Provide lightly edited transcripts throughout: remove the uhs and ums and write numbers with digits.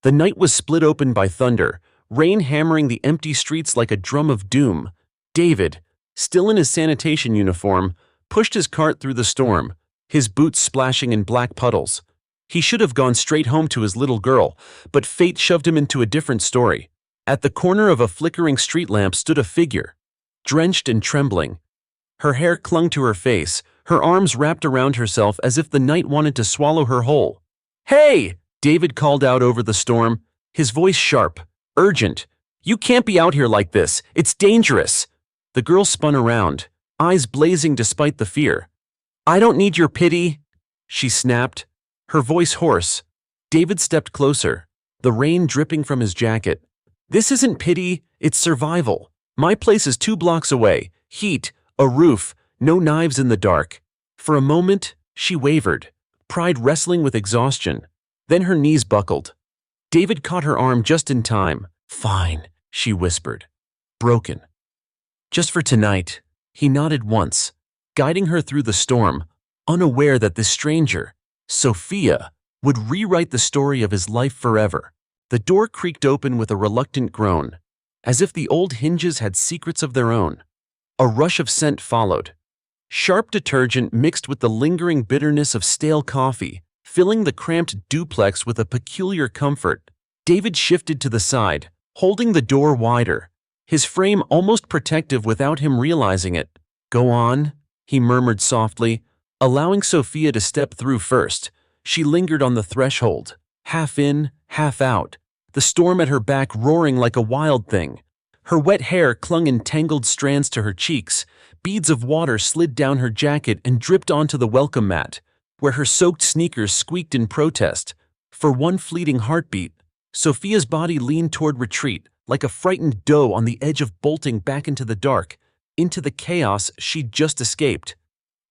The night was split open by thunder, rain hammering the empty streets like a drum of doom. David, still in his sanitation uniform, pushed his cart through the storm, his boots splashing in black puddles. He should have gone straight home to his little girl, but fate shoved him into a different story. At the corner of a flickering street lamp stood a figure, drenched and trembling. Her hair clung to her face, her arms wrapped around herself as if the night wanted to swallow her whole. "Hey!" David called out over the storm, his voice sharp, urgent. "You can't be out here like this. It's dangerous." The girl spun around, eyes blazing despite the fear. "I don't need your pity," she snapped, her voice hoarse. David stepped closer, the rain dripping from his jacket. "This isn't pity, it's survival. My place is 2 blocks away, heat, a roof, no knives in the dark." For a moment, she wavered, pride wrestling with exhaustion. Then her knees buckled. David caught her arm just in time. "Fine," she whispered. "Broken. Just for tonight." He nodded once, guiding her through the storm, unaware that this stranger, Sophia, would rewrite the story of his life forever. The door creaked open with a reluctant groan, as if the old hinges had secrets of their own. A rush of scent followed. Sharp detergent mixed with the lingering bitterness of stale coffee, filling the cramped duplex with a peculiar comfort. David shifted to the side, holding the door wider, his frame almost protective without him realizing it. "Go on," he murmured softly, allowing Sophia to step through first. She lingered on the threshold, half in, half out, the storm at her back roaring like a wild thing. Her wet hair clung in tangled strands to her cheeks, beads of water slid down her jacket and dripped onto the welcome mat, where her soaked sneakers squeaked in protest. For one fleeting heartbeat, Sophia's body leaned toward retreat, like a frightened doe on the edge of bolting back into the dark, into the chaos she'd just escaped.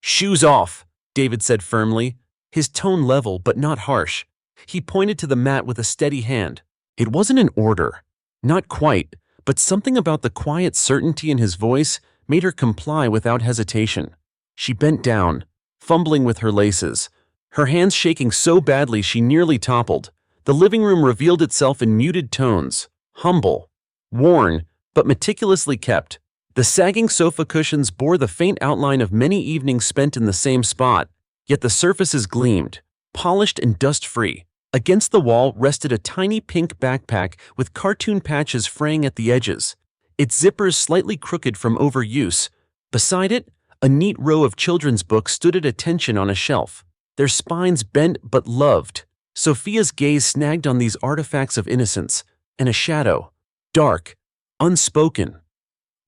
"Shoes off," David said firmly, his tone level but not harsh. He pointed to the mat with a steady hand. It wasn't an order, not quite, but something about the quiet certainty in his voice made her comply without hesitation. She bent down, fumbling with her laces, her hands shaking so badly she nearly toppled. The living room revealed itself in muted tones, humble, worn, but meticulously kept. The sagging sofa cushions bore the faint outline of many evenings spent in the same spot, yet the surfaces gleamed, polished and dust-free. Against the wall rested a tiny pink backpack with cartoon patches fraying at the edges, its zippers slightly crooked from overuse. Beside it, a neat row of children's books stood at attention on a shelf, their spines bent but loved. Sophia's gaze snagged on these artifacts of innocence, and a shadow, dark, unspoken,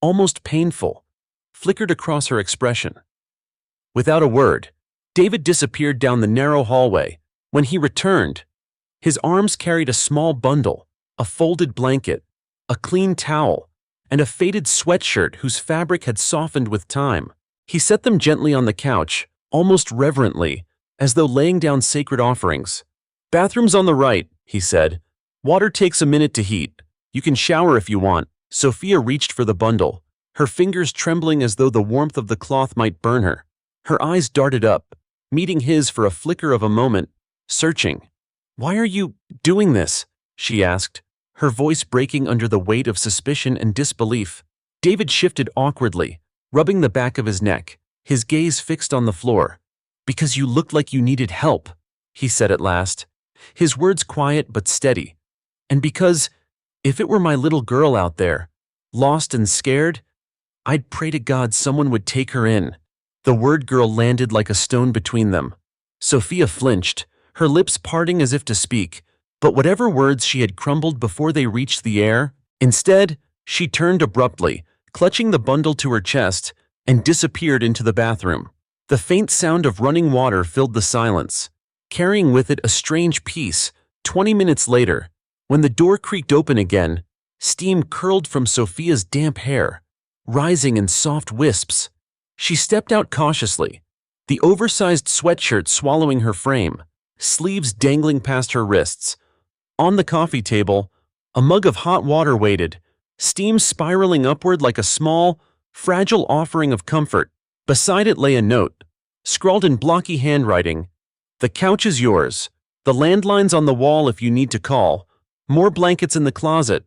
almost painful, flickered across her expression. Without a word, David disappeared down the narrow hallway. When he returned, his arms carried a small bundle, a folded blanket, a clean towel, and a faded sweatshirt whose fabric had softened with time. He set them gently on the couch, almost reverently, as though laying down sacred offerings. "Bathroom's on the right," he said. "Water takes a minute to heat. You can shower if you want." Sophia reached for the bundle, her fingers trembling as though the warmth of the cloth might burn her. Her eyes darted up, meeting his for a flicker of a moment, searching. "Why are you doing this?" she asked, her voice breaking under the weight of suspicion and disbelief. David shifted awkwardly, rubbing the back of his neck, his gaze fixed on the floor. "Because you looked like you needed help," he said at last, his words quiet but steady. "And because, if it were my little girl out there, lost and scared, I'd pray to God someone would take her in." The word girl landed like a stone between them. Sophia flinched, her lips parting as if to speak, but whatever words she had crumbled before they reached the air, instead, she turned abruptly, clutching the bundle to her chest, and disappeared into the bathroom. The faint sound of running water filled the silence, carrying with it a strange peace. 20 minutes later, when the door creaked open again, steam curled from Sophia's damp hair, rising in soft wisps. She stepped out cautiously, the oversized sweatshirt swallowing her frame, sleeves dangling past her wrists. On the coffee table, a mug of hot water waited, steam spiraling upward like a small, fragile offering of comfort. Beside it lay a note, scrawled in blocky handwriting. "The couch is yours. The landline's on the wall if you need to call. More blankets in the closet.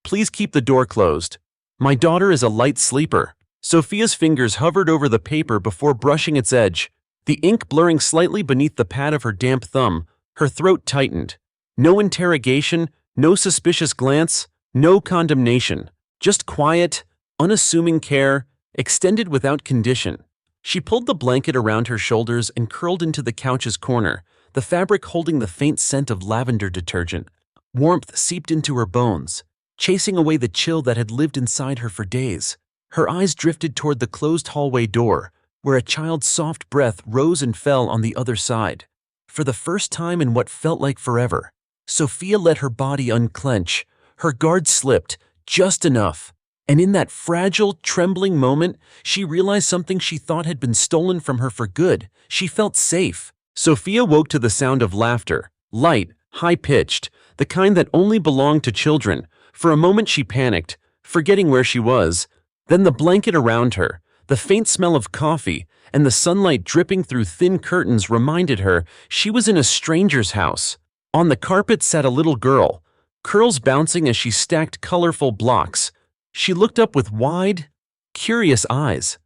Please keep the door closed. My daughter is a light sleeper. Sophia's fingers hovered over the paper before brushing its edge, the ink blurring slightly beneath the pad of her damp thumb. Her throat tightened. No interrogation, no suspicious glance, no condemnation. Just quiet, unassuming care, extended without condition. She pulled the blanket around her shoulders and curled into the couch's corner, the fabric holding the faint scent of lavender detergent. Warmth seeped into her bones, chasing away the chill that had lived inside her for days. Her eyes drifted toward the closed hallway door, where a child's soft breath rose and fell on the other side. For the first time in what felt like forever, Sophia let her body unclench. Her guard slipped, just enough. And in that fragile, trembling moment, she realized something she thought had been stolen from her for good. She felt safe. Sophia woke to the sound of laughter, light, high-pitched, the kind that only belonged to children. For a moment she panicked, forgetting where she was. Then the blanket around her, the faint smell of coffee, and the sunlight dripping through thin curtains reminded her she was in a stranger's house. On the carpet sat a little girl, curls bouncing as she stacked colorful blocks. She looked up with wide, curious eyes.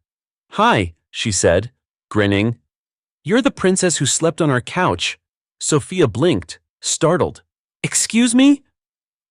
"Hi," she said, grinning. "You're the princess who slept on our couch." Sophia blinked, startled. "Excuse me?"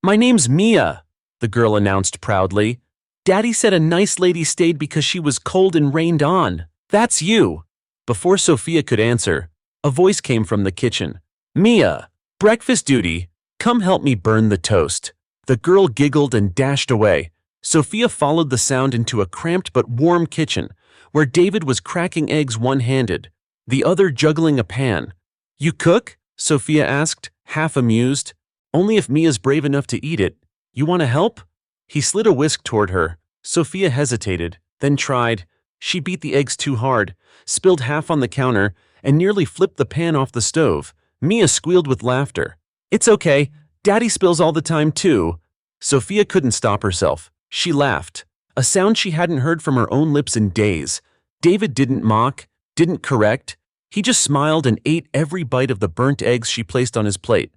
"My name's Mia," the girl announced proudly. "Daddy said a nice lady stayed because she was cold and rained on. That's you." Before Sophia could answer, a voice came from the kitchen. "Mia, breakfast duty. Come help me burn the toast." The girl giggled and dashed away. Sophia followed the sound into a cramped but warm kitchen, where David was cracking eggs one-handed, the other juggling a pan. "You cook?" Sophia asked, half amused. "Only if Mia's brave enough to eat it. You want to help?" He slid a whisk toward her. Sophia hesitated, then tried. She beat the eggs too hard, spilled half on the counter, and nearly flipped the pan off the stove. Mia squealed with laughter. "It's okay. Daddy spills all the time too." Sophia couldn't stop herself. She laughed, a sound she hadn't heard from her own lips in days. David didn't mock, didn't correct. He just smiled and ate every bite of the burnt eggs she placed on his plate,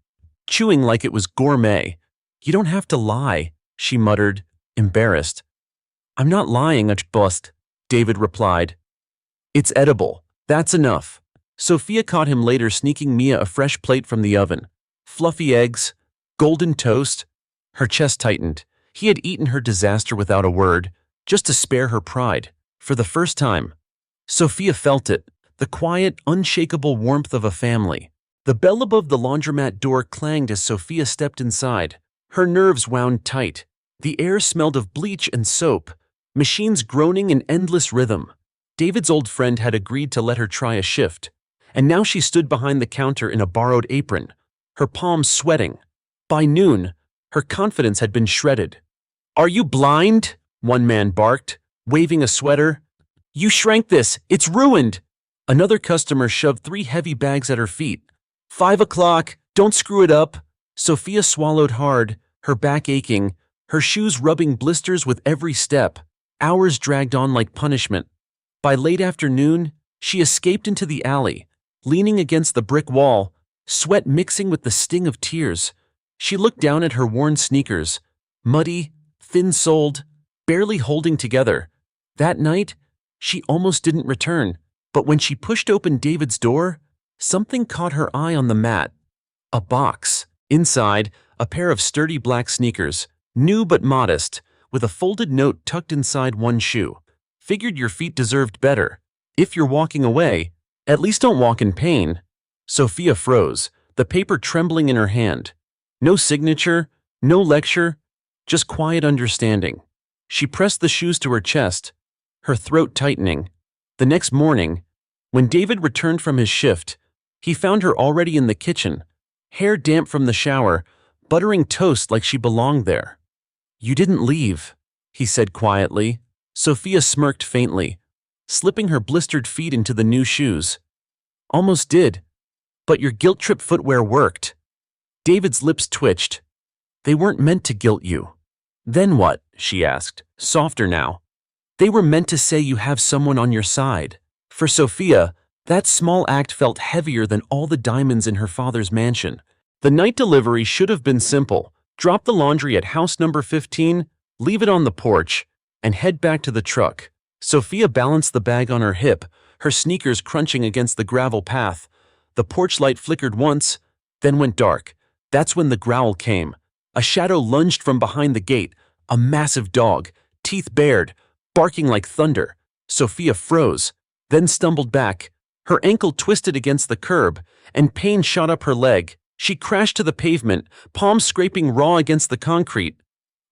chewing like it was gourmet. "You don't have to lie," she muttered, embarrassed. "I'm not lying, bust," David replied. "It's edible. That's enough." Sophia caught him later sneaking Mia a fresh plate from the oven. Fluffy eggs, golden toast. Her chest tightened. He had eaten her disaster without a word, just to spare her pride. For the first time, Sophia felt it, the quiet, unshakable warmth of a family. The bell above the laundromat door clanged as Sophia stepped inside. Her nerves wound tight. The air smelled of bleach and soap, machines groaning in endless rhythm. David's old friend had agreed to let her try a shift, and now she stood behind the counter in a borrowed apron, her palms sweating. By noon, her confidence had been shredded. "Are you blind?" one man barked, waving a sweater. "You shrank this. It's ruined." Another customer shoved 3 heavy bags at her feet. "5 o'clock. Don't screw it up." Sophia swallowed hard, her back aching, her shoes rubbing blisters with every step. Hours dragged on like punishment. By late afternoon, she escaped into the alley, leaning against the brick wall, sweat mixing with the sting of tears. She looked down at her worn sneakers, muddy, thin-soled, barely holding together. That night, she almost didn't return, but when she pushed open David's door, something caught her eye on the mat. A box. Inside, a pair of sturdy black sneakers, new but modest, with a folded note tucked inside one shoe. "Figured your feet deserved better. If you're walking away, at least don't walk in pain." Sophia froze, the paper trembling in her hand. No signature, no lecture, just quiet understanding. She pressed the shoes to her chest, her throat tightening. The next morning, when David returned from his shift, he found her already in the kitchen, hair damp from the shower, buttering toast like she belonged there. "You didn't leave," he said quietly. Sophia smirked faintly, slipping her blistered feet into the new shoes. "Almost did, but your guilt trip footwear worked." David's lips twitched. "They weren't meant to guilt you." "Then what?" she asked, softer now. "They were meant to say you have someone on your side." For Sophia, that small act felt heavier than all the diamonds in her father's mansion. The night delivery should have been simple. Drop the laundry at house number 15, leave it on the porch, and head back to the truck. Sophia balanced the bag on her hip, her sneakers crunching against the gravel path. The porch light flickered once, then went dark. That's when the growl came. A shadow lunged from behind the gate, a massive dog, teeth bared, barking like thunder. Sophia froze, then stumbled back. Her ankle twisted against the curb, and pain shot up her leg. She crashed to the pavement, palms scraping raw against the concrete.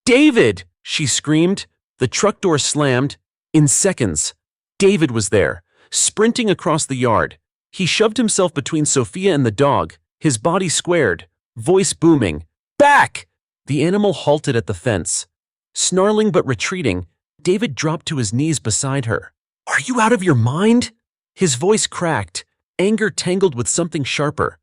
"David!" she screamed. The truck door slammed. In seconds, David was there, sprinting across the yard. He shoved himself between Sophia and the dog, his body squared, voice booming. "Back!" The animal halted at the fence. Snarling but retreating, David dropped to his knees beside her. "Are you out of your mind?" His voice cracked, anger tangled with something sharper.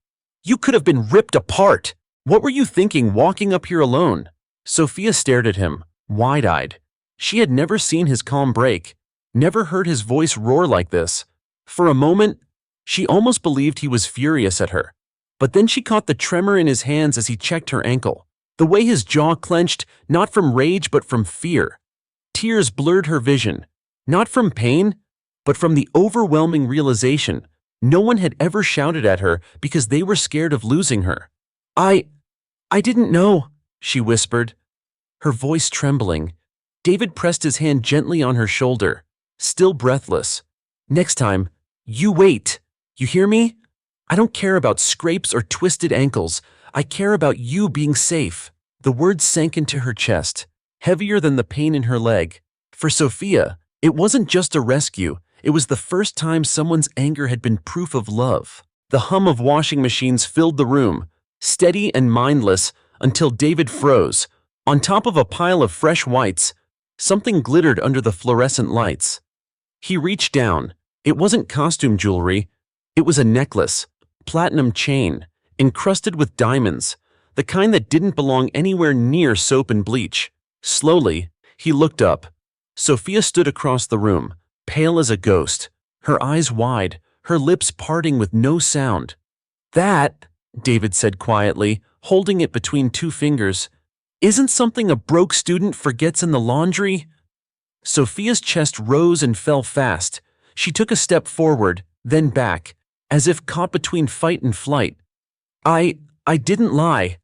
"You could have been ripped apart. What were you thinking walking up here alone?" Sophia stared at him, wide-eyed. She had never seen his calm break, never heard his voice roar like this. For a moment, she almost believed he was furious at her. But then she caught the tremor in his hands as he checked her ankle. The way his jaw clenched, not from rage but from fear. Tears blurred her vision, not from pain, but from the overwhelming realization no one had ever shouted at her because they were scared of losing her. I didn't know," she whispered, her voice trembling. David pressed his hand gently on her shoulder, still breathless. "Next time, you wait. You hear me? I don't care about scrapes or twisted ankles. I care about you being safe." The words sank into her chest, heavier than the pain in her leg. For Sophia, it wasn't just a rescue. It was the first time someone's anger had been proof of love. The hum of washing machines filled the room, steady and mindless, until David froze. On top of a pile of fresh whites, something glittered under the fluorescent lights. He reached down. It wasn't costume jewelry. It was a necklace, platinum chain, encrusted with diamonds, the kind that didn't belong anywhere near soap and bleach. Slowly, he looked up. Sophia stood across the room, pale as a ghost, her eyes wide, her lips parting with no sound. "That," David said quietly, holding it between two fingers, "isn't something a broke student forgets in the laundry?" Sophia's chest rose and fell fast. She took a step forward, then back, as if caught between fight and flight. I didn't lie."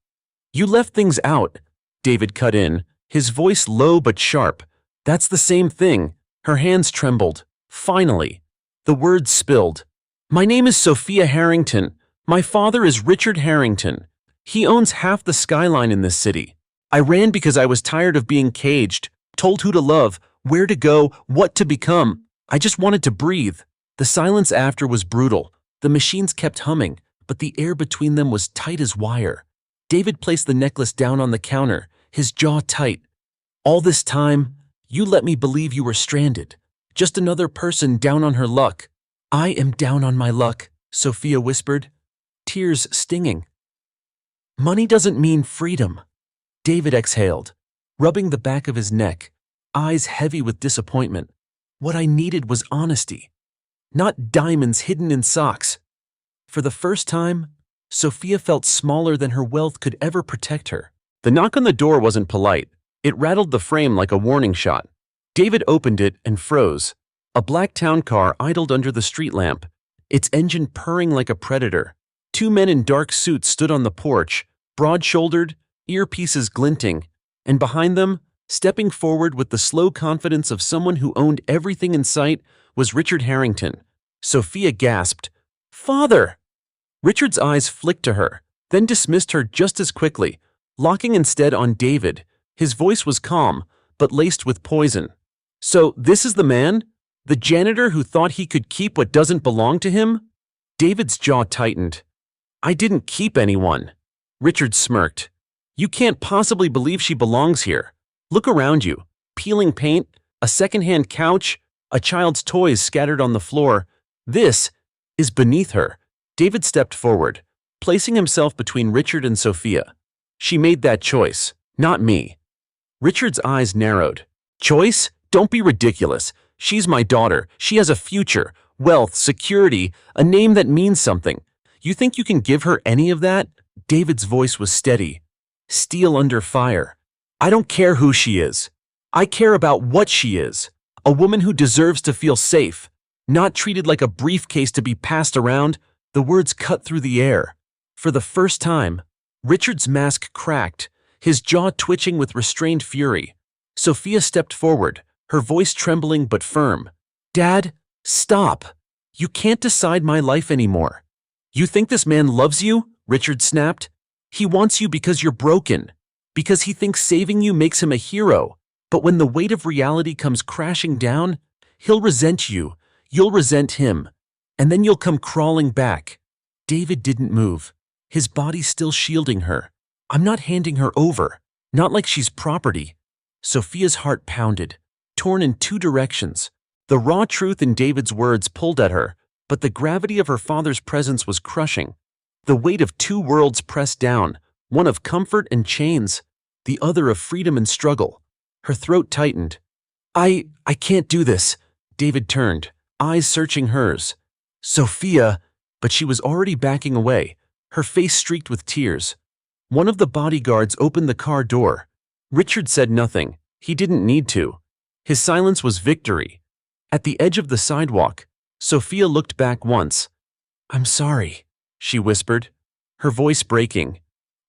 "You left things out," David cut in, his voice low but sharp. "That's the same thing." Her hands trembled. Finally, the words spilled. "My name is Sophia Harrington. My father is Richard Harrington. He owns half the skyline in this city. I ran because I was tired of being caged, told who to love, where to go, what to become. I just wanted to breathe." The silence after was brutal. The machines kept humming, but the air between them was tight as wire. David placed the necklace down on the counter, his jaw tight. "All this time, you let me believe you were stranded. Just another person down on her luck." "I am down on my luck," Sophia whispered, tears stinging. "Money doesn't mean freedom." David exhaled, rubbing the back of his neck, eyes heavy with disappointment. "What I needed was honesty, not diamonds hidden in socks." For the first time, Sophia felt smaller than her wealth could ever protect her. The knock on the door wasn't polite. It rattled the frame like a warning shot. David opened it and froze. A black town car idled under the street lamp, its engine purring like a predator. Two men in dark suits stood on the porch, broad-shouldered, earpieces glinting, and behind them, stepping forward with the slow confidence of someone who owned everything in sight, was Richard Harrington. Sophia gasped, "Father!" Richard's eyes flicked to her, then dismissed her just as quickly, locking instead on David. His voice was calm, but laced with poison. "So this is the man? The janitor who thought he could keep what doesn't belong to him?" David's jaw tightened. "I didn't keep anyone." Richard smirked. "You can't possibly believe she belongs here. Look around you. Peeling paint, a secondhand couch, a child's toys scattered on the floor. This is beneath her." David stepped forward, placing himself between Richard and Sophia. "She made that choice, not me." Richard's eyes narrowed. "Choice? Don't be ridiculous. She's my daughter. She has a future, wealth, security, a name that means something. You think you can give her any of that?" David's voice was steady. steel under fire. I don't care who she is. I care about what she is. A woman who deserves to feel safe, not treated like a briefcase to be passed around. The words cut through the air. For the first time, Richard's mask cracked, his jaw twitching with restrained fury. Sophia stepped forward, her voice trembling but firm. Dad, stop. You can't decide my life anymore. You think this man loves you? Richard snapped. He wants you because you're broken, because he thinks saving you makes him a hero. But when the weight of reality comes crashing down, he'll resent you, you'll resent him, and then you'll come crawling back. David didn't move, his body still shielding her. I'm not handing her over, not like she's property. Sophia's heart pounded, torn in two directions. The raw truth in David's words pulled at her, but the gravity of her father's presence was crushing. The weight of two worlds pressed down, one of comfort and chains, the other of freedom and struggle. Her throat tightened. I can't do this. David turned, eyes searching hers. Sophia, but she was already backing away, her face streaked with tears. One of the bodyguards opened the car door. Richard said nothing. He didn't need to. His silence was victory. At the edge of the sidewalk, Sophia looked back once. I'm sorry, she whispered, her voice breaking.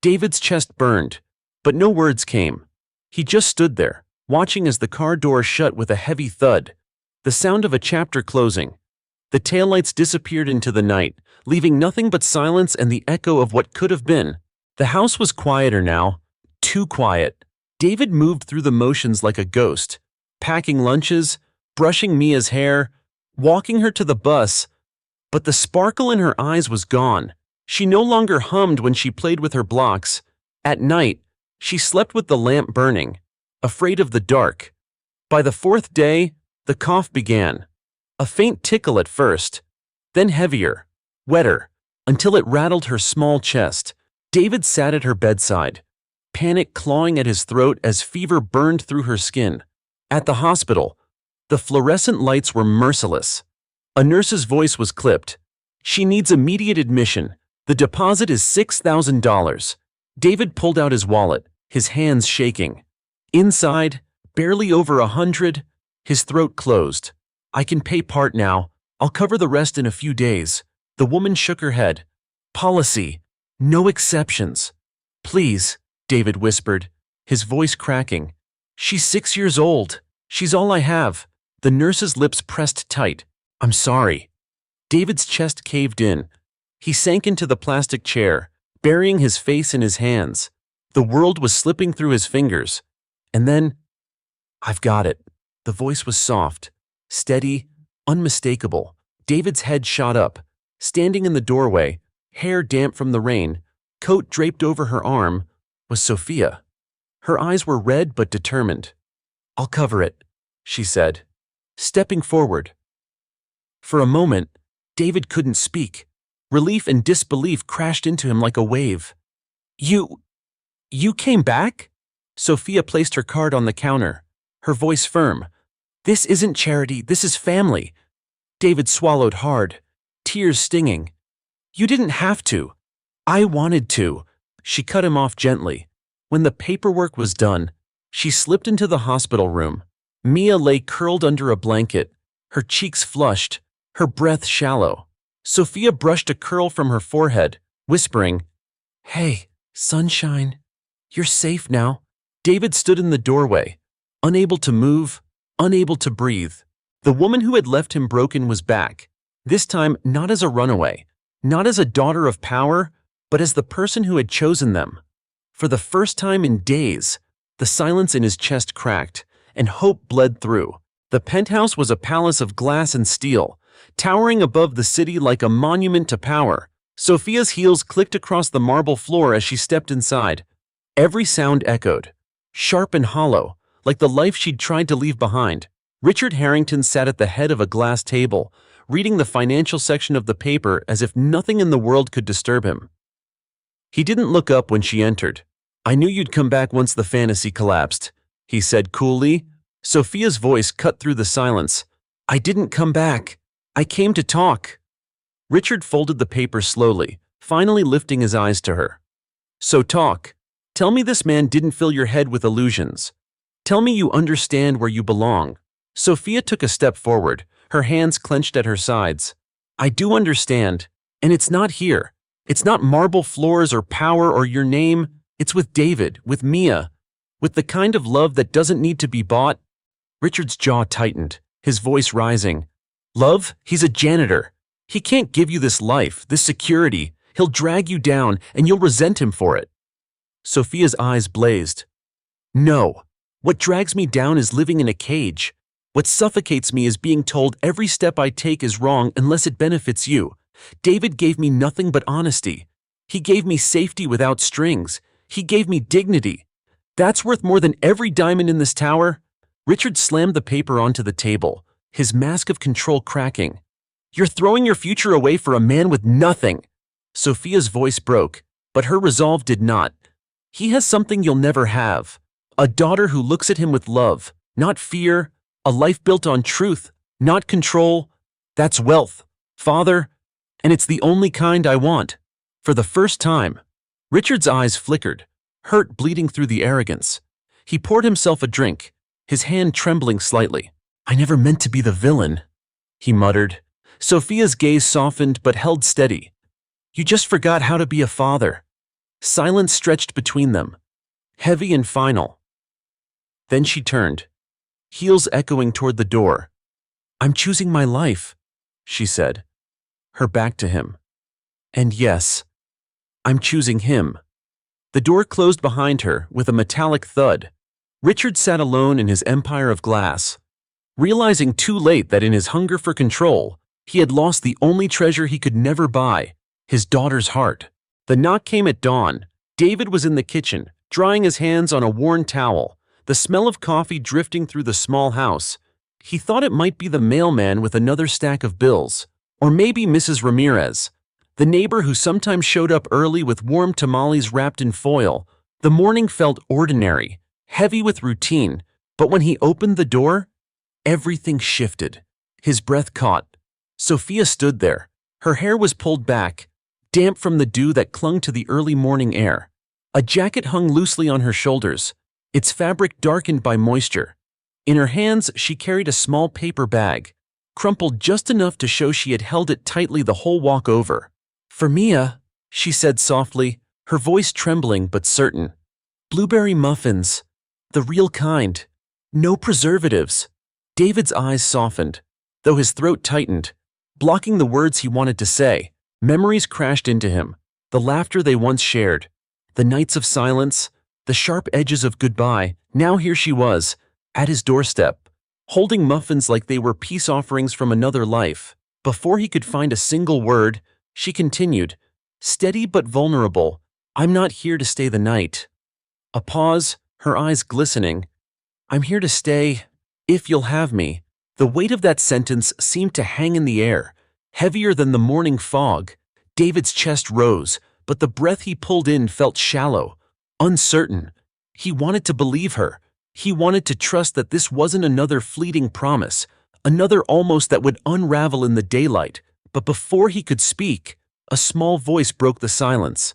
David's chest burned, but no words came. He just stood there, watching as the car door shut with a heavy thud, the sound of a chapter closing. The taillights disappeared into the night, leaving nothing but silence and the echo of what could have been. The house was quieter now, too quiet. David moved through the motions like a ghost, packing lunches, brushing Mia's hair, walking her to the bus. But the sparkle in her eyes was gone. She no longer hummed when she played with her blocks. At night, she slept with the lamp burning, afraid of the dark. By the fourth day, the cough began. A faint tickle at first, then heavier, wetter, until it rattled her small chest. David sat at her bedside, panic clawing at his throat as fever burned through her skin. At the hospital, the fluorescent lights were merciless. A nurse's voice was clipped. She needs immediate admission. The deposit is $6,000. David pulled out his wallet, his hands shaking. Inside, barely over 100, his throat closed. I can pay part now. I'll cover the rest in a few days. The woman shook her head. Policy. No exceptions. Please, David whispered, his voice cracking. She's 6 years old. She's all I have. The nurse's lips pressed tight. I'm sorry. David's chest caved in. He sank into the plastic chair, burying his face in his hands. The world was slipping through his fingers. And then, I've got it. The voice was soft, steady, unmistakable. David's head shot up, standing in the doorway, hair damp from the rain, coat draped over her arm, was Sophia. Her eyes were red but determined. I'll cover it, she said, stepping forward. For a moment, David couldn't speak. Relief and disbelief crashed into him like a wave. You came back? Sophia placed her card on the counter, her voice firm. This isn't charity, this is family. David swallowed hard, tears stinging. You didn't have to. I wanted to. She cut him off gently. When the paperwork was done, she slipped into the hospital room. Mia lay curled under a blanket, her cheeks flushed, her breath shallow. Sophia brushed a curl from her forehead, whispering, Hey, sunshine, you're safe now. David stood in the doorway, unable to move, unable to breathe. The woman who had left him broken was back, this time not as a runaway, not as a daughter of power, but as the person who had chosen them. For the first time in days, the silence in his chest cracked, and hope bled through. The penthouse was a palace of glass and steel, towering above the city like a monument to power. Sophia's heels clicked across the marble floor as she stepped inside. Every sound echoed, sharp and hollow, like the life she'd tried to leave behind. Richard Harrington sat at the head of a glass table, reading the financial section of the paper as if nothing in the world could disturb him. He didn't look up when she entered. I knew you'd come back once the fantasy collapsed, he said coolly. Sophia's voice cut through the silence. I didn't come back. I came to talk. Richard folded the paper slowly, finally lifting his eyes to her. So talk. Tell me this man didn't fill your head with illusions. Tell me you understand where you belong." Sophia took a step forward, her hands clenched at her sides. "I do understand, and it's not here. It's not marble floors or power or your name. It's with David, with Mia, with the kind of love that doesn't need to be bought." Richard's jaw tightened, his voice rising. "Love? He's a janitor. He can't give you this life, this security. He'll drag you down, and you'll resent him for it." Sophia's eyes blazed. "No. What drags me down is living in a cage. What suffocates me is being told every step I take is wrong unless it benefits you. David gave me nothing but honesty. He gave me safety without strings. He gave me dignity. That's worth more than every diamond in this tower." Richard slammed the paper onto the table, his mask of control cracking. "You're throwing your future away for a man with nothing." Sophia's voice broke, but her resolve did not. "He has something you'll never have. A daughter who looks at him with love, not fear. A life built on truth, not control. That's wealth, father, and it's the only kind I want." For the first time, Richard's eyes flickered, hurt bleeding through the arrogance. He poured himself a drink, his hand trembling slightly. "I never meant to be the villain," he muttered. Sophia's gaze softened but held steady. "You just forgot how to be a father." Silence stretched between them, heavy and final. Then she turned, heels echoing toward the door. "I'm choosing my life," she said, her back to him. "And yes, I'm choosing him." The door closed behind her with a metallic thud. Richard sat alone in his empire of glass, realizing too late that in his hunger for control, he had lost the only treasure he could never buy, his daughter's heart. The knock came at dawn. David was in the kitchen, drying his hands on a worn towel, the smell of coffee drifting through the small house. He thought it might be the mailman with another stack of bills, or maybe Mrs. Ramirez, the neighbor who sometimes showed up early with warm tamales wrapped in foil. The morning felt ordinary, heavy with routine, but when he opened the door, everything shifted. His breath caught. Sophia stood there. Her hair was pulled back, damp from the dew that clung to the early morning air. A jacket hung loosely on her shoulders, its fabric darkened by moisture. In her hands, she carried a small paper bag, crumpled just enough to show she had held it tightly the whole walk over. "For Mia," she said softly, her voice trembling but certain. "Blueberry muffins. The real kind. No preservatives." David's eyes softened, though his throat tightened, blocking the words he wanted to say. Memories crashed into him, the laughter they once shared, the nights of silence, the sharp edges of goodbye. Now here she was, at his doorstep, holding muffins like they were peace offerings from another life. Before he could find a single word, she continued, steady but vulnerable, "I'm not here to stay the night." A pause, her eyes glistening. "I'm here to stay, if you'll have me." The weight of that sentence seemed to hang in the air, heavier than the morning fog. David's chest rose, but the breath he pulled in felt shallow, uncertain. He wanted to believe her. He wanted to trust that this wasn't another fleeting promise, another almost that would unravel in the daylight. But before he could speak, a small voice broke the silence.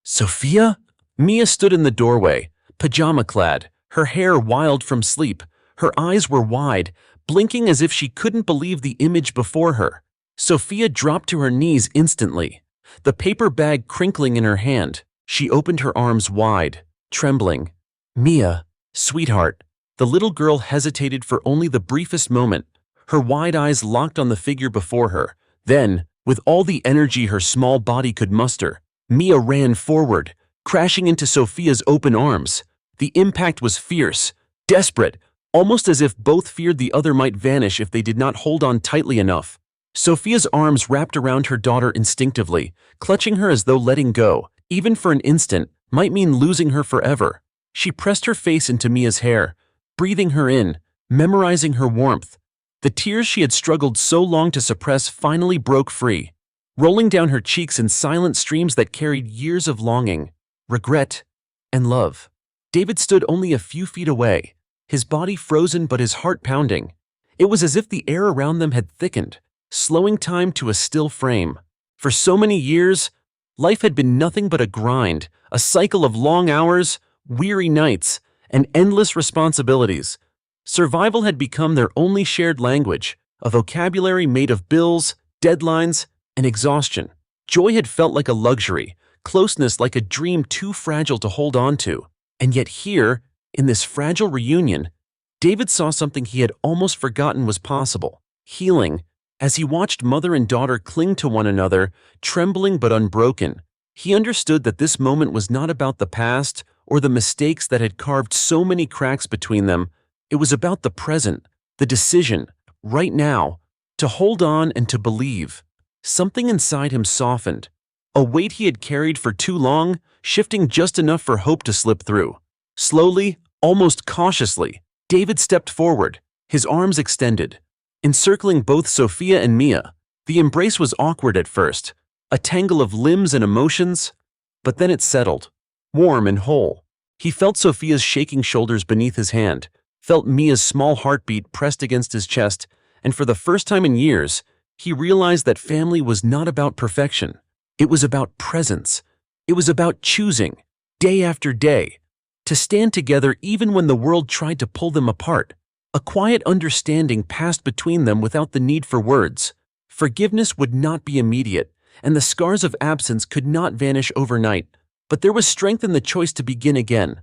"Sophia?" Mia stood in the doorway, pajama-clad, her hair wild from sleep. Her eyes were wide, blinking as if she couldn't believe the image before her. Sophia dropped to her knees instantly, the paper bag crinkling in her hand. She opened her arms wide, trembling. "Mia, sweetheart." The little girl hesitated for only the briefest moment, her wide eyes locked on the figure before her. Then, with all the energy her small body could muster, Mia ran forward, crashing into Sophia's open arms. The impact was fierce, desperate, almost as if both feared the other might vanish if they did not hold on tightly enough. Sophia's arms wrapped around her daughter instinctively, clutching her as though letting go, even for an instant, might mean losing her forever. She pressed her face into Mia's hair, breathing her in, memorizing her warmth. The tears she had struggled so long to suppress finally broke free, rolling down her cheeks in silent streams that carried years of longing, regret, and love. David stood only a few feet away, his body frozen but his heart pounding. It was as if the air around them had thickened, slowing time to a still frame. For so many years, Life had been nothing but a grind, a cycle of long hours, weary nights, and endless responsibilities. Survival had become their only shared language, a vocabulary made of bills, deadlines, and exhaustion. Joy had felt like a luxury, closeness like a dream too fragile to hold on to. And yet here, in this fragile reunion, David saw something he had almost forgotten was possible: healing. As he watched mother and daughter cling to one another, trembling but unbroken, he understood that this moment was not about the past or the mistakes that had carved so many cracks between them. It was about the present, the decision, right now, to hold on and to believe. Something inside him softened, a weight he had carried for too long, shifting just enough for hope to slip through. Slowly, almost cautiously, David stepped forward, his arms extended, encircling both Sophia and Mia. The embrace was awkward at first, a tangle of limbs and emotions, but then it settled, warm and whole. He felt Sophia's shaking shoulders beneath his hand, felt Mia's small heartbeat pressed against his chest, and for the first time in years, he realized that family was not about perfection. It was about presence. It was about choosing, day after day, to stand together even when the world tried to pull them apart. A quiet understanding passed between them without the need for words. Forgiveness would not be immediate, and the scars of absence could not vanish overnight, but there was strength in the choice to begin again.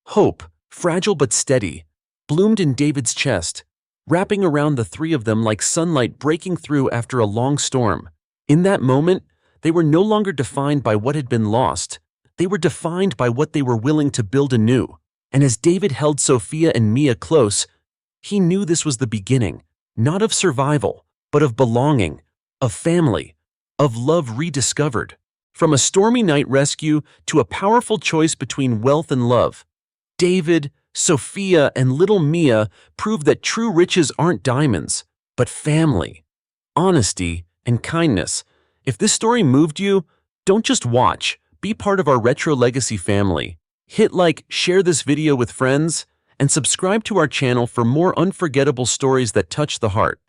Hope, fragile but steady, bloomed in David's chest, wrapping around the three of them like sunlight breaking through after a long storm. In that moment, they were no longer defined by what had been lost. They were defined by what they were willing to build anew. And as David held Sophia and Mia close, he knew this was the beginning, not of survival, but of belonging, of family, of love rediscovered. From a stormy night rescue to a powerful choice between wealth and love, David, Sophia, and little Mia proved that true riches aren't diamonds, but family, honesty, and kindness. If this story moved you, don't just watch, be part of our Retro Legacy family. Hit like, share this video with friends, and subscribe to our channel for more unforgettable stories that touch the heart.